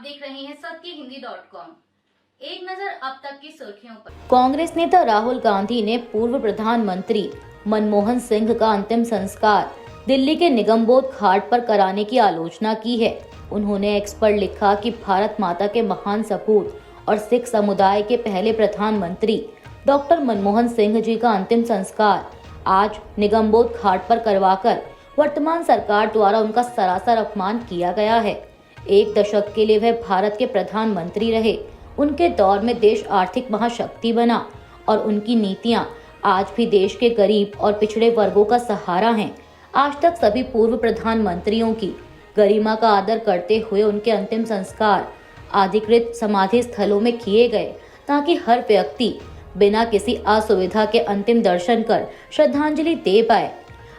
देख रहे हैं सत्यहिंदी.com। एक नजर अब तक की सुर्खियों पर। कांग्रेस नेता राहुल गांधी ने पूर्व प्रधानमंत्री मनमोहन सिंह का अंतिम संस्कार दिल्ली के निगमबोध घाट पर कराने की आलोचना की है। उन्होंने एक्स पर लिखा कि भारत माता के महान सपूत और सिख समुदाय के पहले प्रधानमंत्री डॉक्टर मनमोहन सिंह जी का अंतिम संस्कार आज निगमबोध घाट पर करवाकर वर्तमान सरकार द्वारा उनका सरासर अपमान किया गया है। एक दशक के लिए वह भारत के प्रधानमंत्री रहे। उनके दौर में देश आर्थिक महाशक्ति बना और उनकी नीतियां आज भी देश के गरीब और पिछड़े वर्गों का सहारा हैं। आज तक सभी पूर्व प्रधानमंत्रियों की गरिमा का आदर करते हुए उनके अंतिम संस्कार अधिकृत समाधि स्थलों में किए गए ताकि हर व्यक्ति बिना किसी असुविधा के अंतिम दर्शन कर श्रद्धांजलि दे पाए।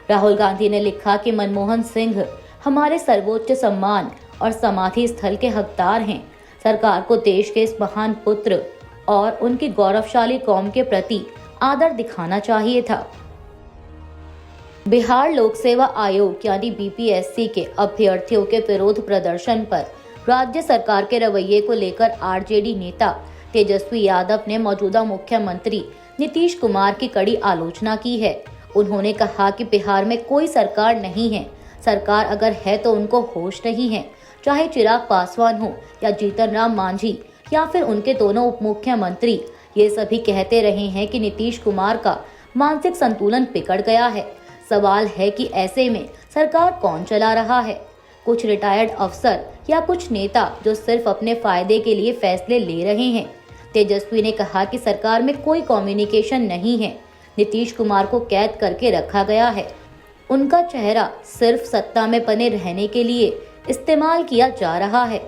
राहुल गांधी ने लिखा कि मनमोहन सिंह हमारे सर्वोच्च सम्मान और समाधि स्थल के हकदार हैं। सरकार को देश के इस महान पुत्र और उनकी गौरवशाली कौम के प्रति आदर दिखाना चाहिए था। बिहार लोक सेवा आयोग यानी बीपीएससी के अभ्यर्थियों के विरोध प्रदर्शन पर राज्य सरकार के रवैये को लेकर आरजेडी नेता तेजस्वी यादव ने मौजूदा मुख्यमंत्री नीतीश कुमार की कड़ी आलोचना की है। उन्होंने कहा कि बिहार में कोई सरकार नहीं है, सरकार अगर है तो उनको होश नहीं है। चाहे चिराग पासवान हो या जीतन राम मांझी या फिर उनके दोनों उप मुख्यमंत्री, ये सभी कहते रहे हैं कि नीतीश कुमार का मानसिक संतुलन बिगड़ गया है। सवाल है कि ऐसे में सरकार कौन चला रहा है? कुछ रिटायर्ड अफसर या कुछ नेता जो सिर्फ अपने फायदे के लिए फैसले ले रहे हैं। तेजस्वी ने कहा कि सरकार में कोई कम्युनिकेशन नहीं है। नीतीश कुमार को कैद करके रखा गया है। उनका चेहरा सिर्फ सत्ता में बने रहने के लिए इस्तेमाल किया जा रहा है।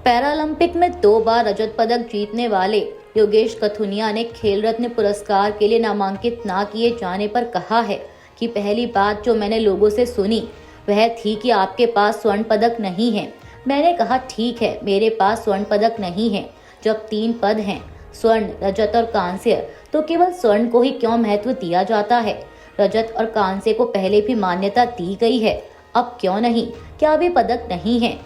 पैरालंपिक में 2 बार रजत पदक जीतने वाले योगेश कथुनिया ने खेल रत्न पुरस्कार के लिए नामांकित ना किए जाने पर कहा है कि पहली बात जो मैंने लोगों से सुनी वह थी कि आपके पास स्वर्ण पदक नहीं है। मैंने कहा ठीक है, मेरे पास स्वर्ण पदक नहीं है। जब 3 पद हैं, स्वर्ण, रजत और कांस्य, तो केवल स्वर्ण को ही क्यों महत्व दिया जाता है? रजत और कांस्य को पहले भी मान्यता दी गई है, अब क्यों नहीं? क्या वे पदक नहीं हैं?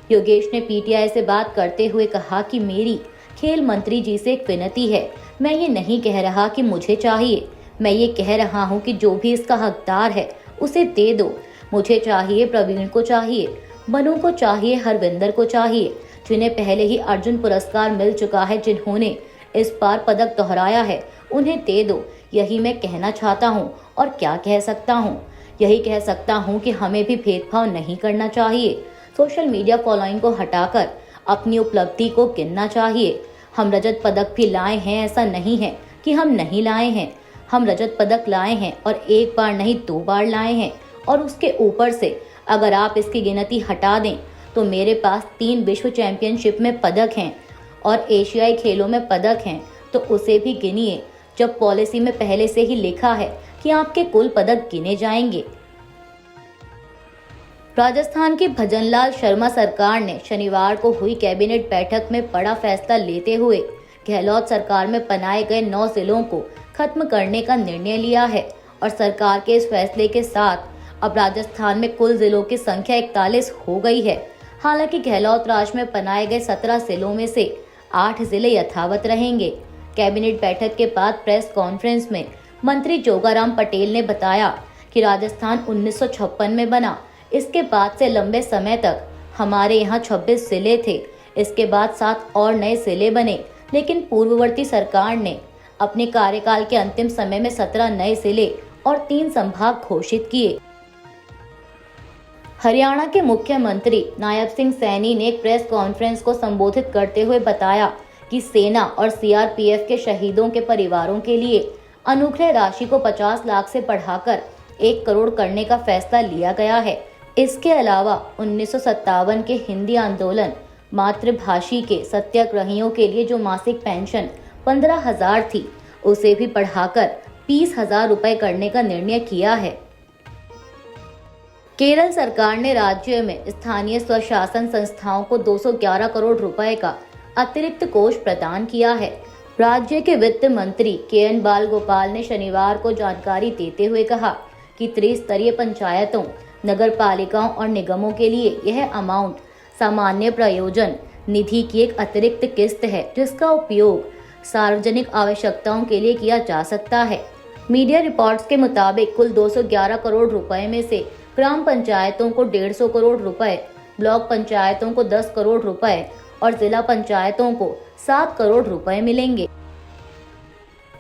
योगेश ने पीटीआई से बात करते हुए कहा कि मेरी खेल मंत्री जी से एक विनती है। मैं ये नहीं कह रहा कि मुझे चाहिए, मैं ये कह रहा हूँ कि जो भी इसका हकदार है उसे दे दो। मुझे चाहिए, प्रवीण को चाहिए, मनु को चाहिए, हरविंदर को चाहिए, जिन्हें पहले ही अर्जुन पुरस्कार मिल चुका है, जिन्होंने इस बार पदक दोहराया है, उन्हें दे दो। यही मैं कहना चाहता हूँ। और क्या कह सकता हूँ? यही कह सकता हूँ कि हमें भी भेदभाव नहीं करना चाहिए। सोशल मीडिया फॉलोइंग को हटाकर अपनी उपलब्धि को गिनना चाहिए। हम रजत पदक भी लाए हैं, ऐसा नहीं है कि हम नहीं लाए हैं। हम रजत पदक लाए हैं और 1 बार नहीं 2 बार लाए हैं। और उसके ऊपर से अगर आप इसकी गिनती हटा दें तो मेरे पास 3 विश्व चैंपियनशिप में पदक हैं और एशियाई खेलों में पदक हैं, तो उसे भी गिनिए, जब पॉलिसी में पहले से ही लिखा है कि आपके कुल पदक गिने जाएंगे। राजस्थान की भजनलाल शर्मा सरकार ने शनिवार को हुई कैबिनेट बैठक में बड़ा फैसला लेते हुए गहलोत सरकार में बनाए गए 9 जिलों को खत्म करने का निर्णय लिया है और सरकार के इस फैसले के साथ अब राजस्थान में कुल जिलों की संख्या 41 हो गई है। हालांकि गहलोत राज में बनाए गए 17 जिलों में से 8 जिले यथावत रहेंगे। कैबिनेट बैठक के बाद प्रेस कॉन्फ्रेंस में मंत्री जोगाराम पटेल ने बताया कि राजस्थान 1956 में बना। इसके बाद से लंबे समय तक हमारे यहाँ 26 जिले थे। इसके बाद 7 और नए जिले बने, लेकिन पूर्ववर्ती सरकार ने अपने कार्यकाल के अंतिम समय में 17 नए जिले और 3 संभाग घोषित किए। हरियाणा के मुख्यमंत्री नायब सिंह सैनी ने एक प्रेस कॉन्फ्रेंस को संबोधित करते हुए बताया कि सेना और सीआरपीएफ के शहीदों के परिवारों के लिए अनुग्रह राशि को 50 लाख से बढ़ाकर 1 करोड़ करने का फैसला लिया गया है। इसके अलावा 1957 के हिंदी आंदोलन मातृभाषी के सत्याग्रहियों के लिए जो मासिक पेंशन 15,000 थी, उसे भी बढ़ाकर 20,000 रुपए करने का निर्णय किया है। केरल सरकार ने राज्य में स्थानीय स्वशासन संस्थाओं को 211 करोड़ रुपए का अतिरिक्त कोष प्रदान किया है। राज्य के वित्त मंत्री के.एन. बालगोपाल ने शनिवार को जानकारी देते हुए कहा कि त्रिस्तरीय पंचायतों, नगर पालिकाओं और निगमों के लिए यह अमाउंट सामान्य प्रयोजन निधि की एक अतिरिक्त किस्त है जिसका उपयोग सार्वजनिक आवश्यकताओं के लिए किया जा सकता है। मीडिया रिपोर्ट्स के मुताबिक कुल 211 करोड़ रुपए में से ग्राम पंचायतों को 150 करोड़ रुपए, ब्लॉक पंचायतों को 10 करोड़ रुपए और जिला पंचायतों को 7 करोड़ रुपए मिलेंगे।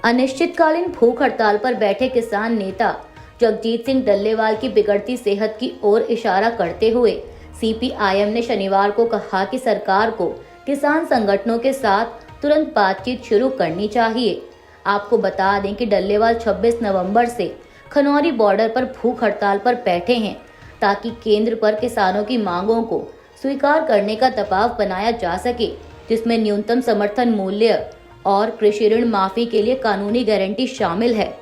अनिश्चितकालीन भूख हड़ताल पर बैठे किसान नेता जगजीत सिंह डल्लेवाल की बिगड़ती सेहत की ओर इशारा करते हुए सीपीआईएम ने शनिवार को कहा कि सरकार को किसान संगठनों के साथ तुरंत बातचीत शुरू करनी चाहिए। आपको बता दें कि डल्लेवाल 26 नवंबर से खनौरी बॉर्डर पर भूख हड़ताल पर बैठे हैं ताकि केंद्र पर किसानों की मांगों को स्वीकार करने का दबाव बनाया जा सके, जिसमें न्यूनतम समर्थन मूल्य और कृषि ऋण माफी के लिए कानूनी गारंटी शामिल है।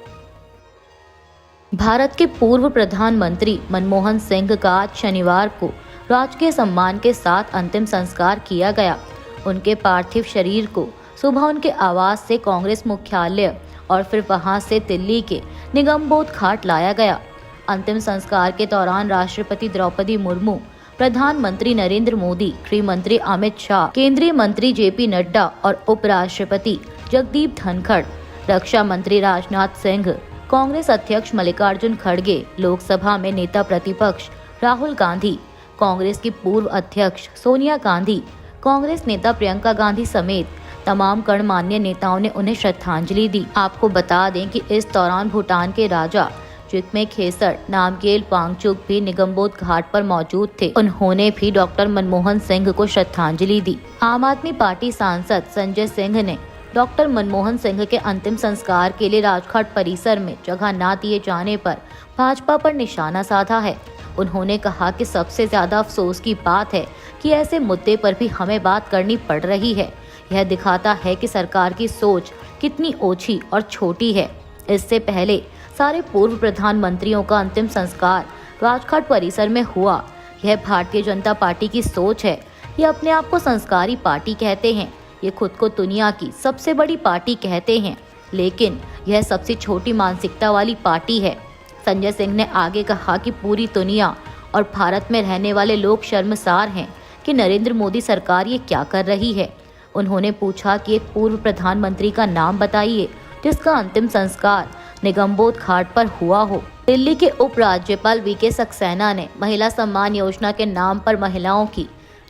भारत के पूर्व प्रधानमंत्री मनमोहन सिंह का आज शनिवार को राजकीय सम्मान के साथ अंतिम संस्कार किया गया। उनके पार्थिव शरीर को सुबह उनके आवास से कांग्रेस मुख्यालय और फिर वहां से दिल्ली के निगमबोध घाट लाया गया। अंतिम संस्कार के दौरान राष्ट्रपति द्रौपदी मुर्मू, प्रधानमंत्री नरेंद्र मोदी, गृह मंत्री अमित शाह, केंद्रीय मंत्री जेपी नड्डा और उपराष्ट्रपति जगदीप धनखड़, रक्षा मंत्री राजनाथ सिंह, कांग्रेस अध्यक्ष मल्लिकार्जुन खड़गे, लोकसभा में नेता प्रतिपक्ष राहुल गांधी, कांग्रेस की पूर्व अध्यक्ष सोनिया गांधी, कांग्रेस नेता प्रियंका गांधी समेत तमाम गणमान्य नेताओं ने उन्हें श्रद्धांजलि दी। आपको बता दें कि इस दौरान भूटान के राजा जिग्मे खेसर नामग्येल वांगचुक भी निगमबोध घाट पर मौजूद थे। उन्होंने भी डॉक्टर मनमोहन सिंह को श्रद्धांजलि दी। आम आदमी पार्टी सांसद संजय सिंह ने डॉक्टर मनमोहन सिंह के अंतिम संस्कार के लिए राजघाट परिसर में जगह न दिए जाने पर भाजपा पर निशाना साधा है। उन्होंने कहा कि सबसे ज्यादा अफसोस की बात है कि ऐसे मुद्दे पर भी हमें बात करनी पड़ रही है। यह दिखाता है कि सरकार की सोच कितनी ओछी और छोटी है। इससे पहले सारे पूर्व प्रधानमंत्रियों का अंतिम संस्कार राजघाट परिसर में हुआ। यह भारतीय जनता पार्टी की सोच है। ये अपने आप को संस्कारी पार्टी कहते हैं। ये खुद को दुनिया की सबसे बड़ी पार्टी कहते हैं, लेकिन यह सबसे छोटी मानसिकता वाली पार्टी है। संजय सिंह ने आगे कहा कि पूरी दुनिया और भारत में रहने वाले लोग शर्मसार हैं कि नरेंद्र मोदी सरकार ये क्या कर रही है। उन्होंने पूछा कि एक पूर्व प्रधानमंत्री का नाम बताइए जिसका अंतिम संस्कार निगमबोध घाट पर हुआ हो। दिल्ली के उपराज्यपाल वीके सक्सेना ने महिला सम्मान योजना के नाम पर महिलाओं की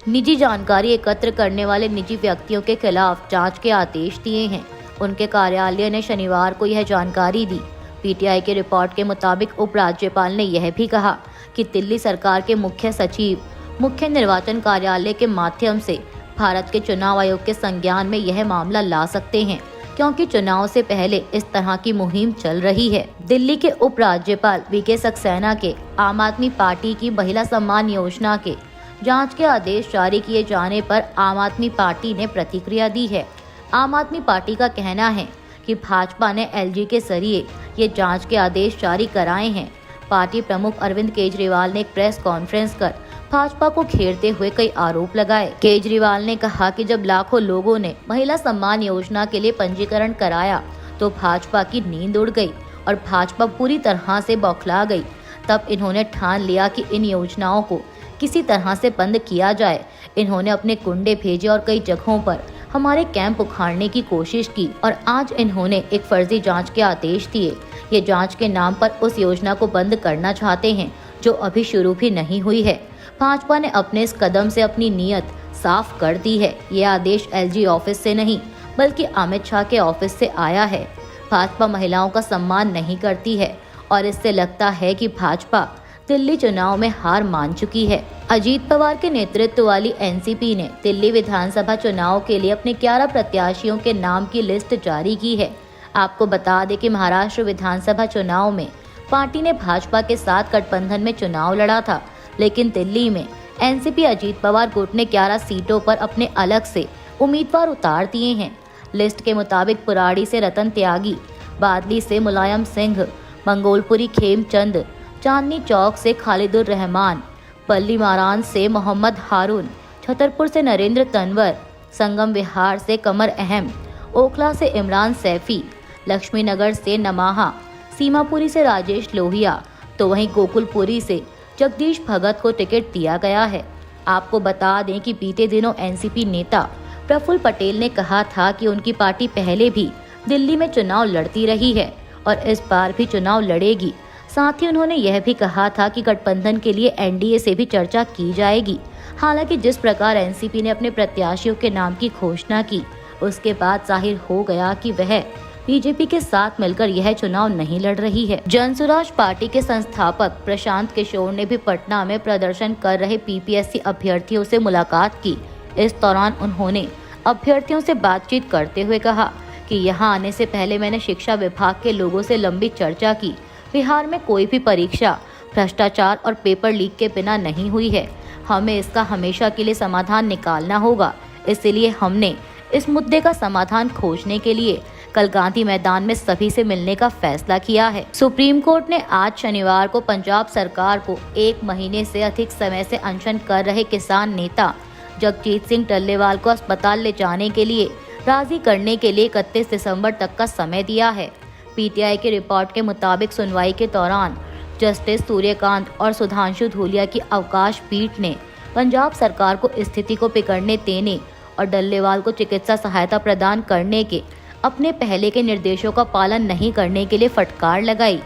निजी जानकारी एकत्र करने वाले निजी व्यक्तियों के खिलाफ जांच के आदेश दिए हैं। उनके कार्यालय ने शनिवार को यह जानकारी दी। पीटीआई के रिपोर्ट के मुताबिक उपराज्यपाल ने यह भी कहा कि दिल्ली सरकार के मुख्य सचिव मुख्य निर्वाचन कार्यालय के माध्यम से भारत के चुनाव आयोग के संज्ञान में यह मामला ला सकते हैं, क्योंकि चुनाव से पहले इस तरह की मुहिम चल रही है। दिल्ली के उपराज्यपाल वीके सक्सेना के आम आदमी पार्टी की महिला सम्मान योजना के जांच के आदेश जारी किए जाने पर आम आदमी पार्टी ने प्रतिक्रिया दी है। आम आदमी पार्टी का कहना है कि भाजपा ने एलजी के जरिए ये जांच के आदेश जारी कराए हैं। पार्टी प्रमुख अरविंद केजरीवाल ने एक प्रेस कॉन्फ्रेंस कर भाजपा को घेरते हुए कई आरोप लगाए। केजरीवाल ने कहा कि जब लाखों लोगों ने महिला सम्मान योजना के लिए पंजीकरण कराया तो भाजपा की नींद उड़ गई और भाजपा पूरी तरह से बौखला गई। तब इन्होंने ठान लिया कि इन योजनाओं को किसी तरह से बंद किया जाए। इन्होंने अपने गुंडे भेजे और कई जगहों पर हमारे कैंप उखाड़ने की कोशिश की और आज इन्होंने एक फर्जी जांच के आदेश दिए। ये जांच के नाम पर उस योजना को बंद करना चाहते हैं जो अभी शुरू भी नहीं हुई है। भाजपा ने अपने इस कदम से अपनी नीयत साफ कर दी है। ये आदेश एलजी ऑफिस से नहीं बल्कि अमित शाह के ऑफिस से आया है। भाजपा महिलाओं का सम्मान नहीं करती है और इससे लगता है कि भाजपा दिल्ली चुनाव में हार मान चुकी है। अजीत पवार के नेतृत्व वाली एनसीपी ने दिल्ली विधानसभा चुनाव के लिए अपने 11 प्रत्याशियों के नाम की लिस्ट जारी की है। आपको बता दें कि महाराष्ट्र विधानसभा चुनाव में पार्टी ने भाजपा के साथ गठबंधन में चुनाव लड़ा था, लेकिन दिल्ली में एनसीपी अजीत पवार गुट ने 11 सीटों पर अपने अलग से उम्मीदवार उतार दिए हैं। लिस्ट के मुताबिक पुराड़ी से रतन त्यागी, बादली से मुलायम सिंह, मंगोलपुरी खेमचंद, चांदनी चौक से खालिदुर रहमान, पल्ली मारान से मोहम्मद हारून, छतरपुर से नरेंद्र तंवर, संगम विहार से कमर अहम, ओखला से इमरान सैफी, लक्ष्मी नगर से नमाहा, सीमापुरी से राजेश लोहिया, तो वहीं गोकुलपुरी से जगदीश भगत को टिकट दिया गया है। आपको बता दें कि बीते दिनों एनसीपी नेता प्रफुल्ल पटेल ने कहा था कि उनकी पार्टी पहले भी दिल्ली में चुनाव लड़ती रही है और इस बार भी चुनाव लड़ेगी। साथ ही उन्होंने यह भी कहा था कि गठबंधन के लिए एनडीए से भी चर्चा की जाएगी। हालांकि जिस प्रकार एनसीपी ने अपने प्रत्याशियों के नाम की घोषणा की, उसके बाद जाहिर हो गया कि वह बीजेपी के साथ मिलकर यह चुनाव नहीं लड़ रही है। जनसुराज पार्टी के संस्थापक प्रशांत किशोर ने भी पटना में प्रदर्शन कर रहे पीपीएससी अभ्यर्थियों से मुलाकात की। इस दौरान उन्होंने अभ्यर्थियों से बातचीत करते हुए कहा कि यहाँ आने से पहले मैंने शिक्षा विभाग के लोगों से लंबी चर्चा की। बिहार में कोई भी परीक्षा भ्रष्टाचार और पेपर लीक के बिना नहीं हुई है। हमें इसका हमेशा के लिए समाधान निकालना होगा। इसलिए हमने इस मुद्दे का समाधान खोजने के लिए कल गांधी मैदान में सभी से मिलने का फैसला किया है। सुप्रीम कोर्ट ने आज शनिवार को पंजाब सरकार को 1 महीने से अधिक समय से अनशन कर रहे किसान नेता जगजीत सिंह टल्लेवाल को अस्पताल ले जाने के लिए राजी करने के लिए 31 दिसंबर तक का समय दिया है। पीटीआई की रिपोर्ट के मुताबिक सुनवाई के दौरान जस्टिस सूर्यकांत और सुधांशु धूलिया की अवकाश पीठ ने पंजाब सरकार को स्थिति को बिगड़ने देने और डल्लेवाल को चिकित्सा सहायता प्रदान करने के अपने पहले के निर्देशों का पालन नहीं करने के लिए फटकार लगाई।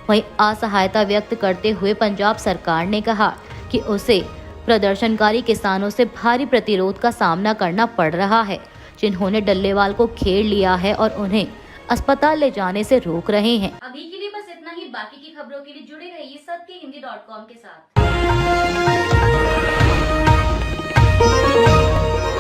वहीं असहायता व्यक्त करते हुए पंजाब सरकार ने कहा कि उसे प्रदर्शनकारी किसानों से भारी प्रतिरोध का सामना करना पड़ रहा है, जिन्होंने डल्लेवाल को घेर लिया है और उन्हें अस्पताल ले जाने से रोक रहे हैं। अभी के लिए बस इतना ही। बाकी की खबरों के लिए जुड़े रहिए सत्य हिंदी.com के साथ।